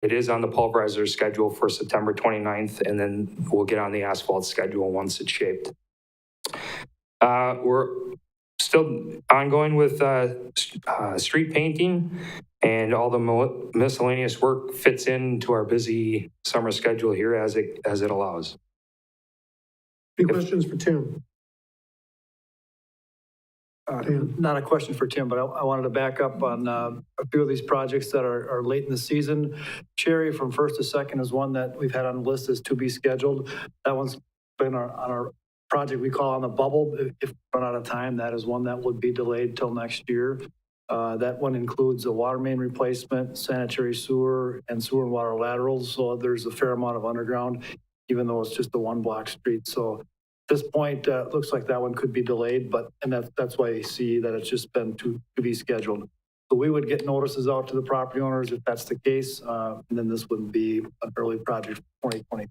It is on the pulverizer schedule for September 29th, and then we'll get on the asphalt schedule once it's shaped. We're still ongoing with street painting, and all the miscellaneous work fits into our busy summer schedule here as it allows. Any questions for Tim? Not a question for Tim, but I wanted to back up on a few of these projects that are late in the season. Cherry from 1st to 2nd is one that we've had on the list as to be scheduled. That one's been on our project we call on the bubble. If we run out of time, that is one that would be delayed till next year. That one includes a water main replacement, sanitary sewer, and sewer and water laterals. So there's a fair amount of underground, even though it's just a one block street. So at this point, it looks like that one could be delayed, and that's why you see that it's just been to be scheduled. So we would get notices out to the property owners if that's the case, and then this would be an early project for 2020,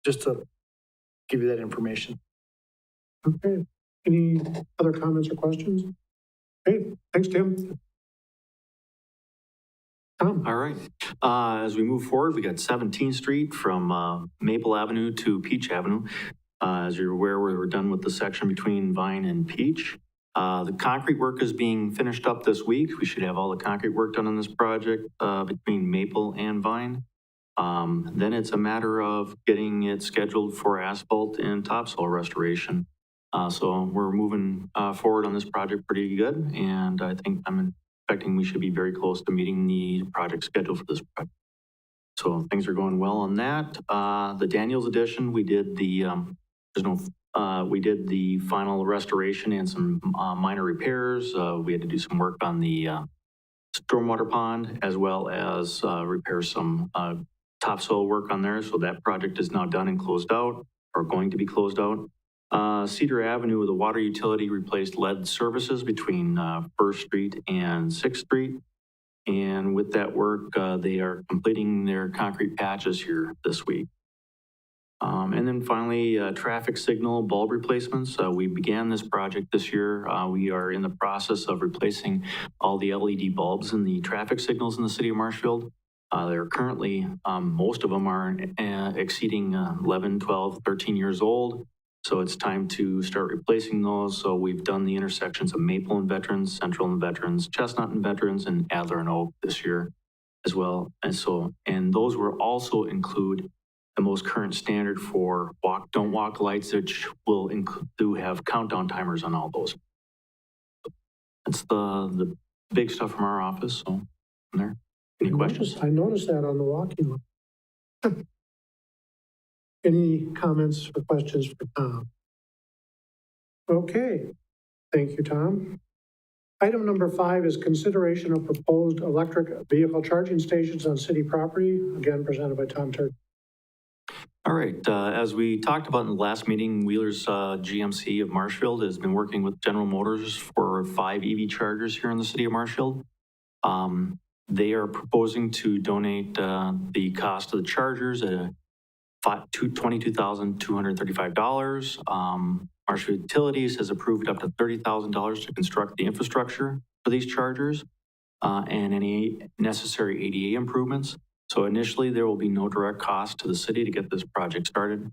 just to give you that information. Okay. Any other comments or questions? Okay, thanks, Tim. Tom. All right. As we move forward, we got 17th Street from Maple Avenue to Peach Avenue. As you're aware, we're done with the section between Vine and Peach. The concrete work is being finished up this week. We should have all the concrete work done on this project between Maple and Vine. Then it's a matter of getting it scheduled for asphalt and topsoil restoration. So we're moving forward on this project pretty good, and I think I'm expecting we should be very close to meeting the project schedule for this project. So things are going well on that. The Daniels addition, we did the we did the final restoration and some minor repairs. We had to do some work on the stormwater pond, as well as repair some topsoil work on there. So that project is now done and closed out, or going to be closed out. Cedar Avenue, the water utility replaced lead services between 1st Street and 6th Street. And with that work, they are completing their concrete patches here this week. And then finally, traffic signal bulb replacements. We began this project this year. We are in the process of replacing all the LED bulbs in the traffic signals in the city of Marshfield. They're currently, most of them are exceeding 11, 12, 13 years old. So it's time to start replacing those. So we've done the intersections of Maple and Veterans, Central and Veterans, Chestnut and Veterans, and Adler and Oak this year as well. And those will also include the most current standard for don't walk lights, which will have countdown timers on all those. That's the big stuff from our office. So there. Any questions? I noticed that on the walking line. Any comments or questions for Tom? Okay, thank you, Tom. Item number 5 is consideration of proposed electric vehicle charging stations on city property, again presented by Tom Turk. All right, as we talked about in the last meeting, Wheeler's GMC of Marshfield has been working with General Motors for 5 EV chargers here in the city of Marshfield. They are proposing to donate the cost of the chargers at $22,235. Marshfield Utilities has approved up to $30,000 to construct the infrastructure for these chargers and any necessary ADA improvements. So initially, there will be no direct cost to the city to get this project started.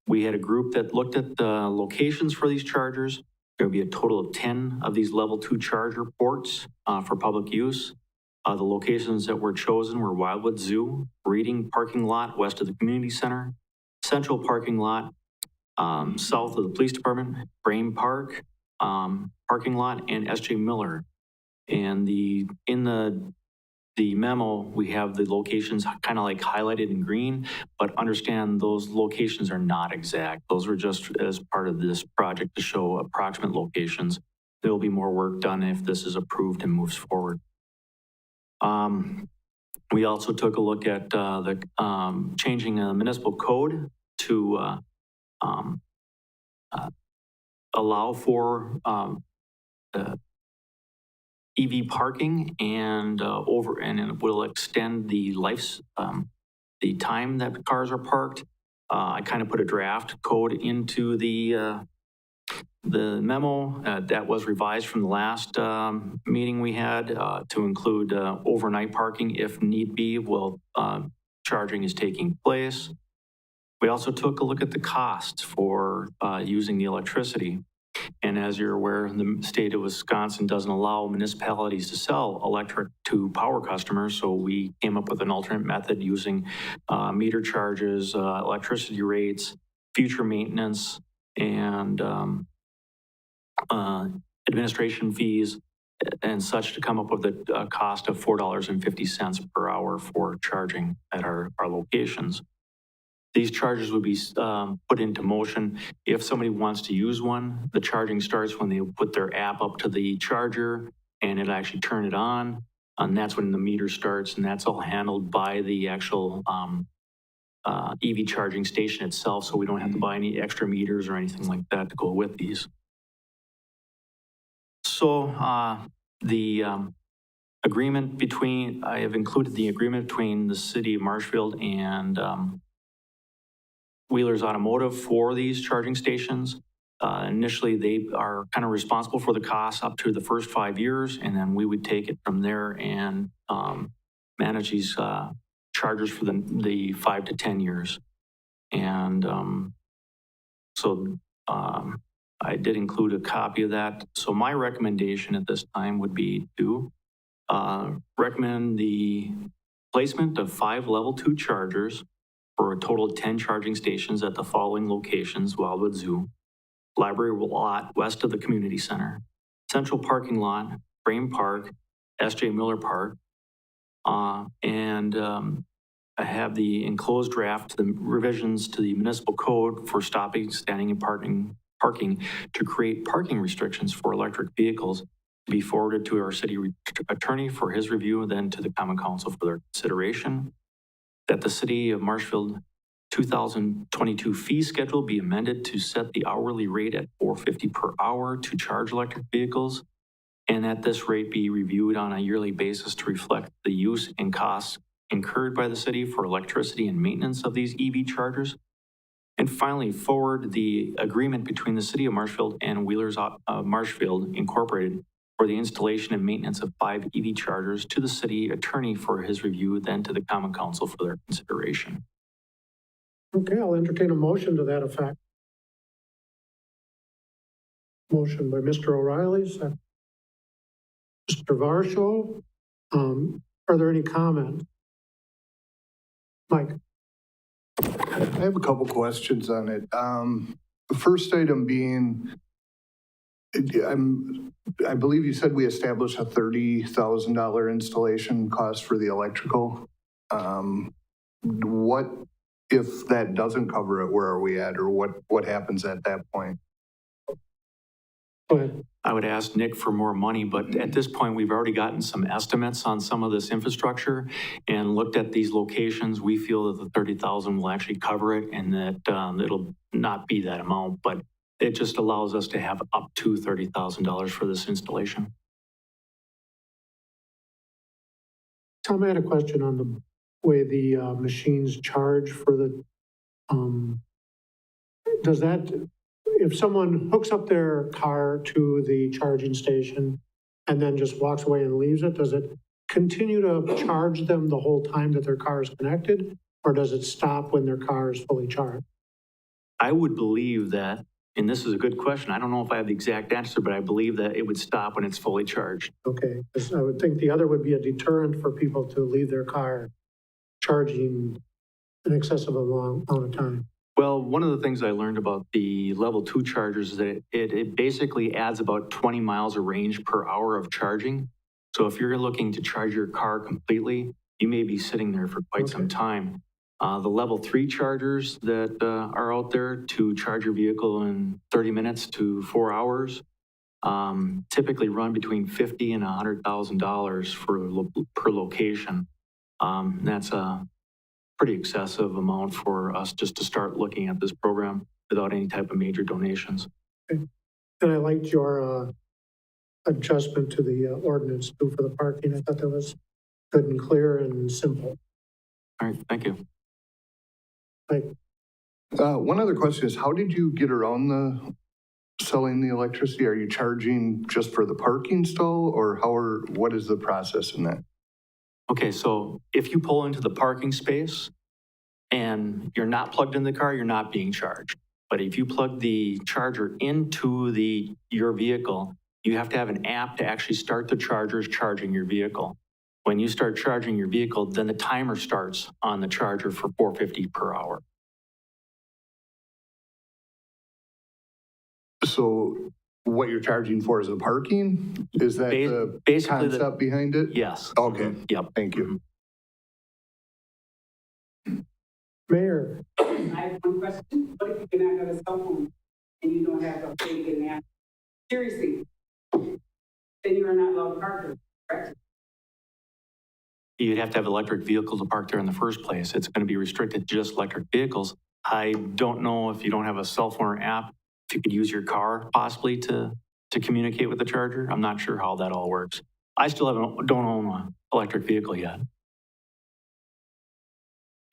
We had a group that looked at the locations for these chargers. There will be a total of 10 of these level 2 charger ports for public use. The locations that were chosen were Wildwood Zoo, Reading Parking Lot west of the community center, Central Parking Lot south of the police department, Brame Park parking lot, and S.J. Miller. And in the memo, we have the locations kind of like highlighted in green, but understand those locations are not exact. Those were just as part of this project to show approximate locations. There will be more work done if this is approved and moves forward. We also took a look at changing a municipal code to allow for EV parking and it will extend the the time that cars are parked. I kind of put a draft code into the The memo that was revised from the last meeting we had to include overnight parking if need be while charging is taking place. We also took a look at the costs for using the electricity. And as you're aware, the state of Wisconsin doesn't allow municipalities to sell electric to power customers. So we came up with an alternate method using meter charges, electricity rates, future maintenance, and administration fees and such to come up with a cost of $4.50 per hour for charging at our locations. These charges would be put into motion if somebody wants to use one. The charging starts when they put their app up to the charger and it'll actually turn it on. And that's when the meter starts, and that's all handled by the actual EV charging station itself. So we don't have to buy any extra meters or anything like that to go with these. So the agreement between, I have included the agreement between the city of Marshfield and Wheeler's Automotive for these charging stations. Initially, they are kind of responsible for the costs up to the first 5 years, and then we would take it from there and manage these chargers for the 5 to 10 years. And so I did include a copy of that. So my recommendation at this time would be to recommend the placement of 5 level 2 chargers for a total of 10 charging stations at the following locations: Wildwood Zoo, Library Lot west of the community center, Central Parking Lot, Frame Park, S.J. Miller Park, and I have the enclosed draft, the revisions to the municipal code for stopping, standing, and parking to create parking restrictions for electric vehicles to be forwarded to our city attorney for his review and then to the Common Council for their consideration. That the city of Marshfield 2022 fee schedule be amended to set the hourly rate at $4.50 per hour to charge electric vehicles, and that this rate be reviewed on a yearly basis to reflect the use and costs incurred by the city for electricity and maintenance of these EV chargers. And finally, forward the agreement between the city of Marshfield and Wheeler's Marshfield Incorporated for the installation and maintenance of 5 EV chargers to the city attorney for his review, then to the Common Council for their consideration. Okay, I'll entertain a motion to that effect. Motion by Mr. O'Reilly, second. Mr. Varsho. Are there any comments? Mike? I have a couple questions on it. The first item being, I believe you said we established a $30,000 installation cost for the electrical. What if that doesn't cover it? Where are we at, or what happens at that point? Go ahead. I would ask Nick for more money, but at this point, we've already gotten some estimates on some of this infrastructure and looked at these locations. We feel that the 30,000 will actually cover it, and that it'll not be that amount, but it just allows us to have up to $30,000 for this installation. Tom, I had a question on the way the machines charge for the, does that, if someone hooks up their car to the charging station and then just walks away and leaves it, does it continue to charge them the whole time that their car is connected, or does it stop when their car is fully charged? I would believe that, and this is a good question, I don't know if I have the exact answer, but I believe that it would stop when it's fully charged. Okay, 'cause I would think the other would be a deterrent for people to leave their car charging an excessive amount of time. Well, one of the things I learned about the level 2 chargers is that it basically adds about 20 miles of range per hour of charging. So if you're looking to charge your car completely, you may be sitting there for quite some time. The level 3 chargers that are out there to charge your vehicle in 30 minutes to 4 hours typically run between $50,000 and $100,000 per location. That's a pretty excessive amount for us just to start looking at this program without any type of major donations. Okay. And I liked your adjustment to the ordinance too for the parking. I thought that was good and clear and simple. All right, thank you. Like, One other question is, how did you get around selling the electricity? Are you charging just for the parking stall, or what is the process in that? Okay, so if you pull into the parking space and you're not plugged in the car, you're not being charged. But if you plug the charger into your vehicle, you have to have an app to actually start the chargers charging your vehicle. When you start charging your vehicle, then the timer starts on the charger for $4.50 per hour. So what you're charging for is the parking? Is that the Basically concept behind it? Yes. Okay. Yep. Thank you. Mayor, I have one question. What if you cannot have a cell phone and you don't have a big in app? Seriously, then you are not allowed to park there, correct? You'd have to have an electric vehicle to park there in the first place. It's going to be restricted to just electric vehicles. I don't know if you don't have a cell phone or app, if you could use your car possibly to communicate with the charger. I'm not sure how that all works. I still don't own an electric vehicle yet.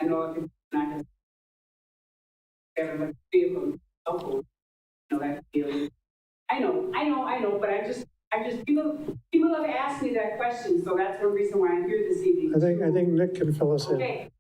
I know if it's not have a vehicle, cell phone, you know, that feeling. I know, but I just, people have asked me that question, so that's one reason why I'm here this evening. I think Nick can fill us in. Okay,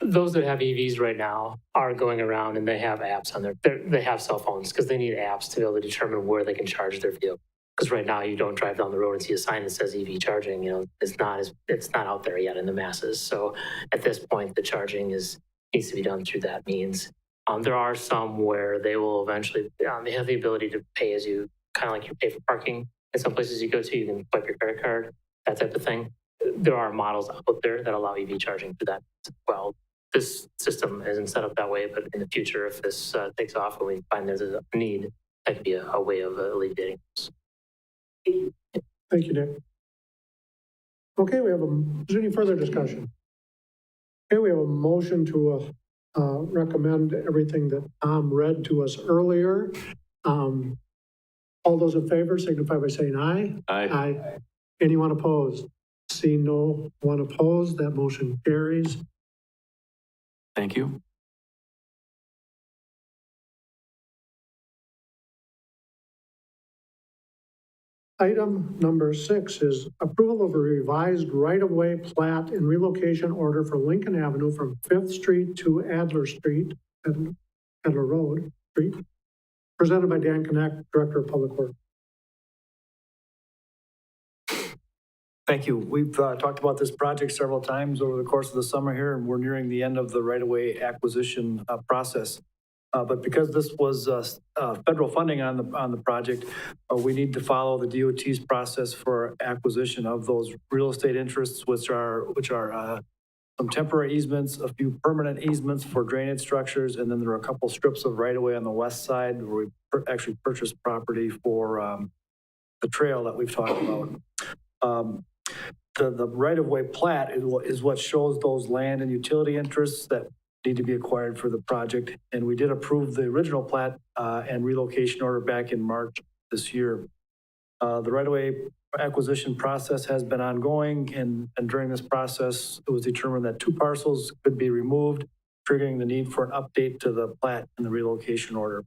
Those that have EVs right now are going around and they have apps on they have cell phones because they need apps to be able to determine where they can charge their vehicle. Because right now you don't drive down the road and see a sign that says EV charging, you know, it's not out there yet in the masses. So at this point, the charging needs to be done through that means. There are some where they will eventually, they have the ability to pay as you, kind of like you pay for parking. In some places you go to, you can swipe your credit card, that type of thing. There are models out there that allow EV charging through that as well. This system isn't set up that way, but in the future, if this takes off and we find there's a need, that could be a way of alleviating this. Thank you, Nick. Okay, is there any further discussion? Okay, we have a motion to recommend everything that Tom read to us earlier. All those in favor signify by saying aye. Aye. Anyone opposed? Seeing no one opposed, that motion carries. Thank you. Item number 6 is approval of a revised right-of-way plat and relocation order for Lincoln Avenue from 5th Street to Adler Road Street, presented by Dan Connect, Director of Public Works. Thank you. We've talked about this project several times over the course of the summer here, and we're nearing the end of the right-of-way acquisition process. But because this was federal funding on the project, we need to follow the DOT's process for acquisition of those real estate interests, which are some temporary easements, a few permanent easements for drainage structures, and then there are a couple strips of right-of-way on the west side where we actually purchased property for the trail that we've talked about. The right-of-way plat is what shows those land and utility interests that need to be acquired for the project. And we did approve the original plat and relocation order back in March this year. The right-of-way acquisition process has been ongoing, and during this process, it was determined that 2 parcels could be removed, triggering the need for an update to the plat and the relocation order.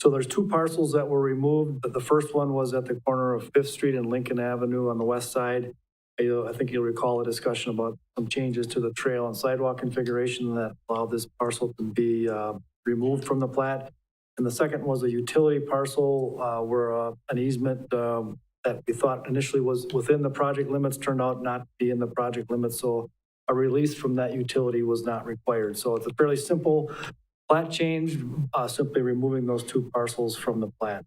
So there's 2 parcels that were removed. The first one was at the corner of 5th Street and Lincoln Avenue on the west side. I think you'll recall a discussion about some changes to the trail and sidewalk configuration that allowed this parcel to be removed from the plat. And the second was a utility parcel where an easement that we thought initially was within the project limits turned out not to be in the project limits. So a release from that utility was not required. So it's a fairly simple plat change, simply removing those 2 parcels from the plat.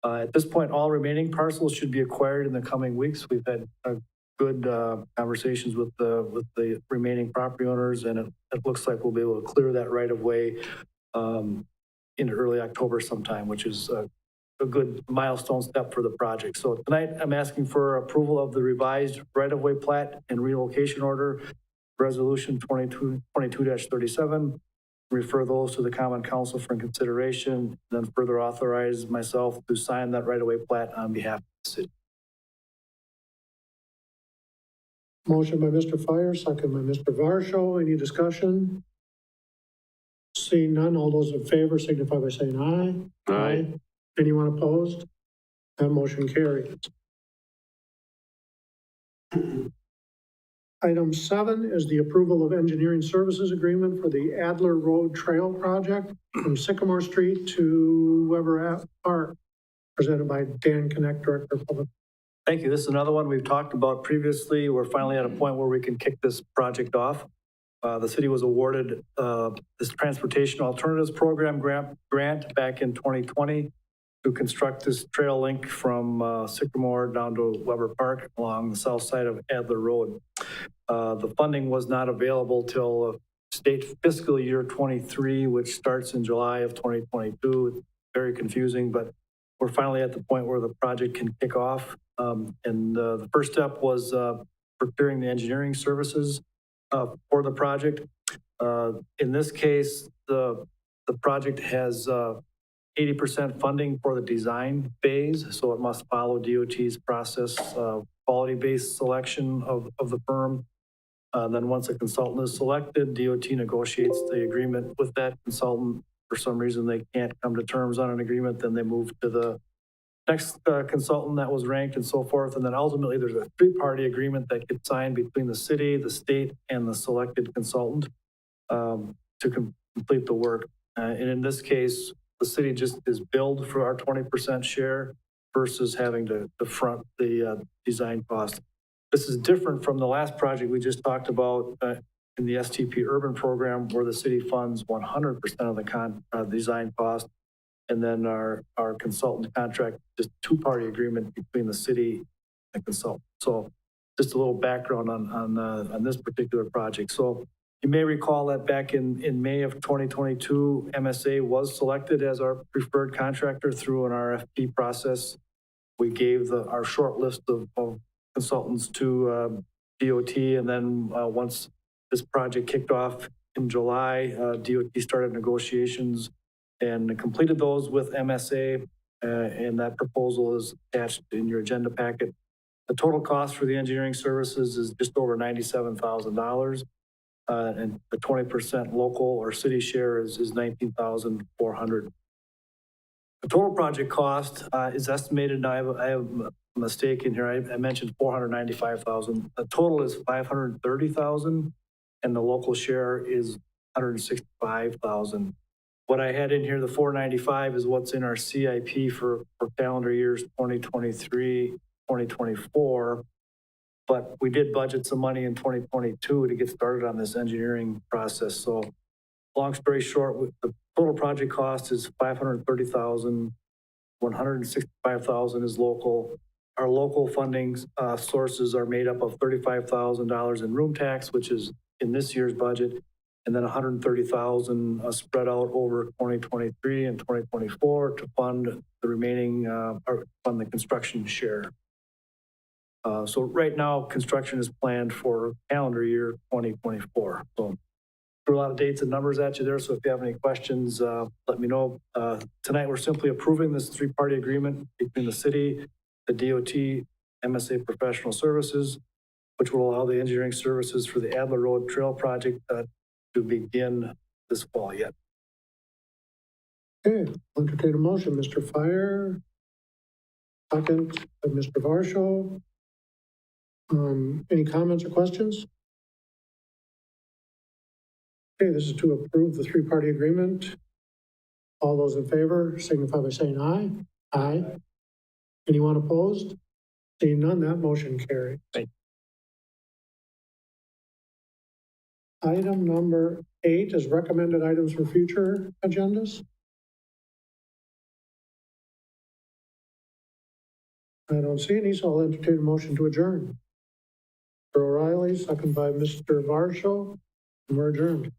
At this point, all remaining parcels should be acquired in the coming weeks. We've had good conversations with the remaining property owners, and it looks like we'll be able to clear that right of way into early October sometime, which is a good milestone step for the project. So tonight, I'm asking for approval of the revised right of way plat and relocation order, resolution 22-37. Refer those to the Common Council for consideration, then further authorize myself to sign that right-of-way plat on behalf of the city. Motion by Mr. Fire, second by Mr. Varsho. Any discussion? Seeing none, all those in favor signify by saying aye. Aye. Anyone opposed? That motion carries. Item 7 is the approval of engineering services agreement for the Adler Road Trail Project from Sycamore Street to Weber Park, presented by Dan Connect, Director of Public. Thank you. This is another one we've talked about previously. We're finally at a point where we can kick this project off. The city was awarded this Transportation Alternatives Program grant back in 2020 to construct this trail link from Sycamore down to Weber Park along the south side of Adler Road. The funding was not available till state fiscal year 23, which starts in July of 2022. Very confusing, but we're finally at the point where the project can kick off. And the first step was procuring the engineering services for the project. In this case, the project has 80% funding for the design phase, so it must follow DOT's process, quality-based selection of the firm. Then once a consultant is selected, DOT negotiates the agreement with that consultant. For some reason, they can't come to terms on an agreement, then they move to the next consultant that was ranked and so forth. And then ultimately, there's a three-party agreement that gets signed between the city, the state, and the selected consultant to complete the work. And in this case, the city just is billed for our 20% share versus having to front the design cost. This is different from the last project we just talked about in the STP Urban Program, where the city funds 100% of the design cost. And then our consultant contract, just two-party agreement between the city and consultant. So just a little background on this particular project. So you may recall that back in May of 2022, MSA was selected as our preferred contractor through an RFP process. We gave our short list of consultants to DOT, and then once this project kicked off in July, DOT started negotiations and completed those with MSA, and that proposal is attached in your agenda packet. The total cost for the engineering services is just over $97,000, and the 20% local or city share is $19,400. The total project cost is estimated. Now I have a mistake in here. I mentioned $495,000. The total is $530,000, and the local share is $165,000. What I had in here, the 495, is what's in our CIP for calendar years 2023, 2024. But we did budget some money in 2022 to get started on this engineering process. So long story short, the total project cost is $530,000, $165,000 is local. Our local funding sources are made up of $35,000 in room tax, which is in this year's budget, and then $130,000 spread out over 2023 and 2024 to fund the remaining, or fund the construction share. So right now, construction is planned for calendar year 2024. So threw a lot of dates and numbers at you there. So if you have any questions, let me know. Tonight, we're simply approving this three-party agreement between the city, the DOT, MSA Professional Services, which will allow the engineering services for the Adler Road Trail Project to begin this fall yet. Okay, I'll entertain a motion. Mr. Fire, second by Mr. Varsho. Any comments or questions? Okay, this is to approve the three-party agreement. All those in favor signify by saying aye. Aye. Anyone opposed? Seeing none, that motion carries. Item number 8 is recommended items for future agendas. I don't see any, so I'll entertain a motion to adjourn. Mr. O'Reilly, second by Mr. Varsho, and we're adjourned.